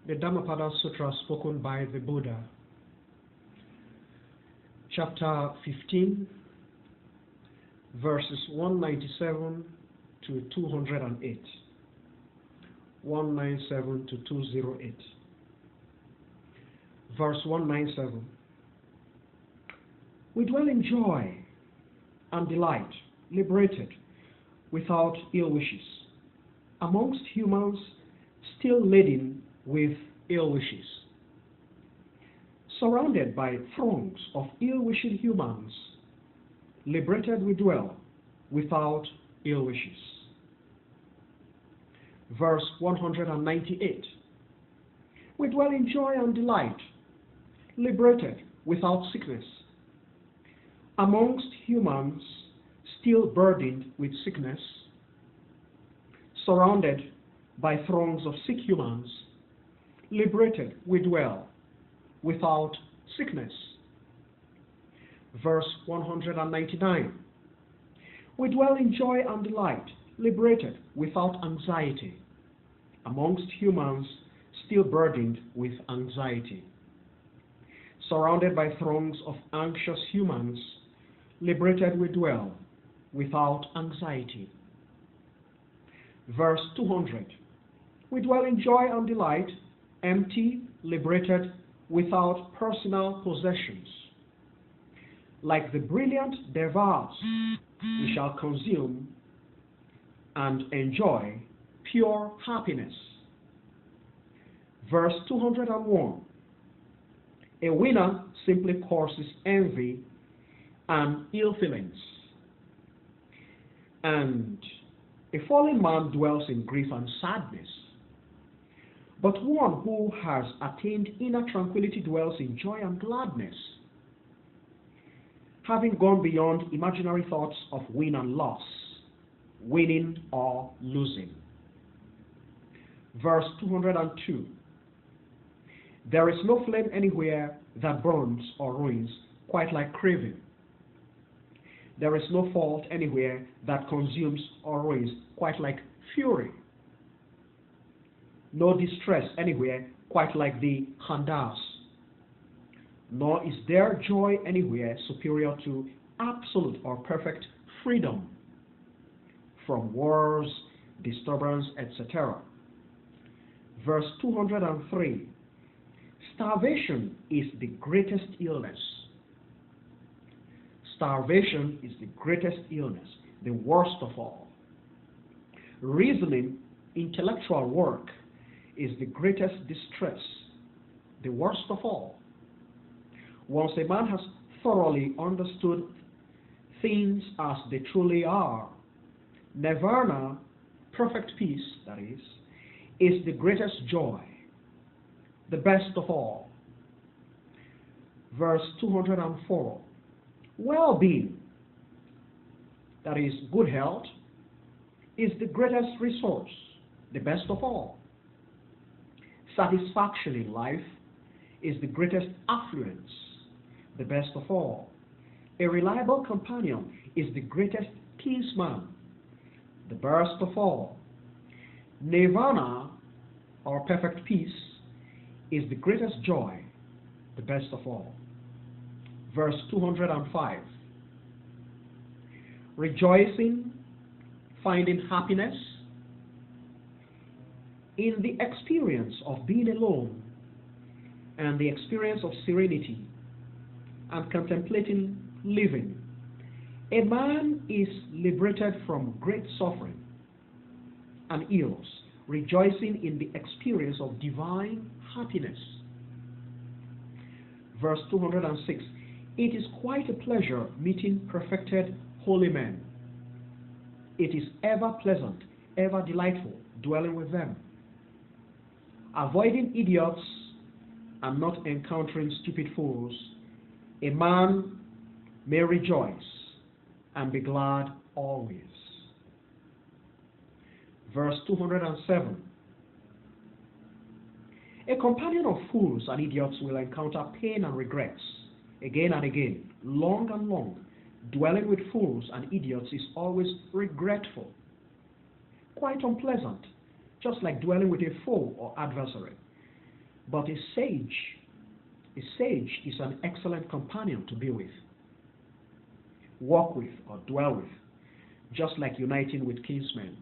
The Dhammapada Sutra spoken by the Buddha, chapter 15, verses 197 to 208. 197 to 208. Verse 197. We dwell in joy and delight, liberated, without ill wishes, amongst humans still laden with ill wishes. Surrounded by throngs of ill-wishing humans, liberated we dwell without ill wishes. Verse 198. We dwell in joy and delight, liberated without sickness, amongst humans still burdened with sickness, surrounded by throngs of sick humans, liberated we dwell without sickness. Verse 199. We dwell in joy and delight, liberated without anxiety, amongst humans still burdened with anxiety, surrounded by throngs of anxious humans, liberated we dwell without anxiety. Verse 200. We dwell in joy and delight, empty, liberated, without personal possessions. Like the brilliant devas, we shall consume and enjoy pure happiness. Verse 201. A winner simply causes envy and ill feelings, and a fallen man dwells in grief and sadness. But one who has attained inner tranquility dwells in joy and gladness, having gone beyond imaginary thoughts of win and loss, winning or losing. Verse 202. There is no flame anywhere that burns or ruins quite like craving. There is no fault anywhere that consumes or ruins quite like fury. No distress anywhere quite like the khandas. Nor is there joy anywhere superior to absolute or perfect freedom from wars, disturbance, etc. Verse 203. Starvation is the greatest illness. Starvation is the greatest illness, the worst of all. Reasoning, intellectual work, is the greatest distress, the worst of all. Once a man has thoroughly understood things as they truly are, nirvana, perfect peace, that is the greatest joy, the best of all. Verse 204. Well-being, that is good health, is the greatest resource, the best of all. Satisfaction in life is the greatest affluence, the best of all. A reliable companion is the greatest kinsman, the best of all. Nirvana, or perfect peace, is the greatest joy, the best of all. Verse 205. Rejoicing, finding happiness in the experience of being alone and the experience of serenity and contemplating living. A man is liberated from great suffering and ills, rejoicing in the experience of divine happiness. Verse 206. It is quite a pleasure meeting perfected holy men. It is ever pleasant, ever delightful dwelling with them. Avoiding idiots and not encountering stupid fools, a man may rejoice and be glad always. Verse 207. A companion of fools and idiots will encounter pain and regrets again and again, long and long. Dwelling with fools and idiots is always regretful, quite unpleasant, just like dwelling with a foe or adversary. But a sage is an excellent companion to be with, walk with, or dwell with, just like uniting with kinsmen.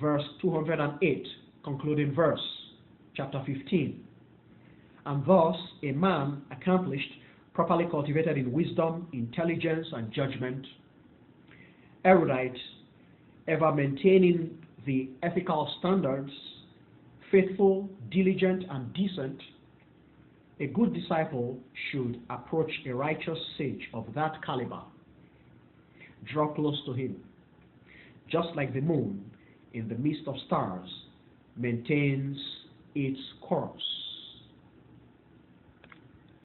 Verse 208, concluding verse, chapter 15. And thus a man accomplished, properly cultivated in wisdom, intelligence, and judgment, erudite, ever maintaining the ethical standards, faithful, diligent, and decent, a good disciple should approach a righteous sage of that caliber, draw close to him, just like the moon in the midst of stars maintains its course.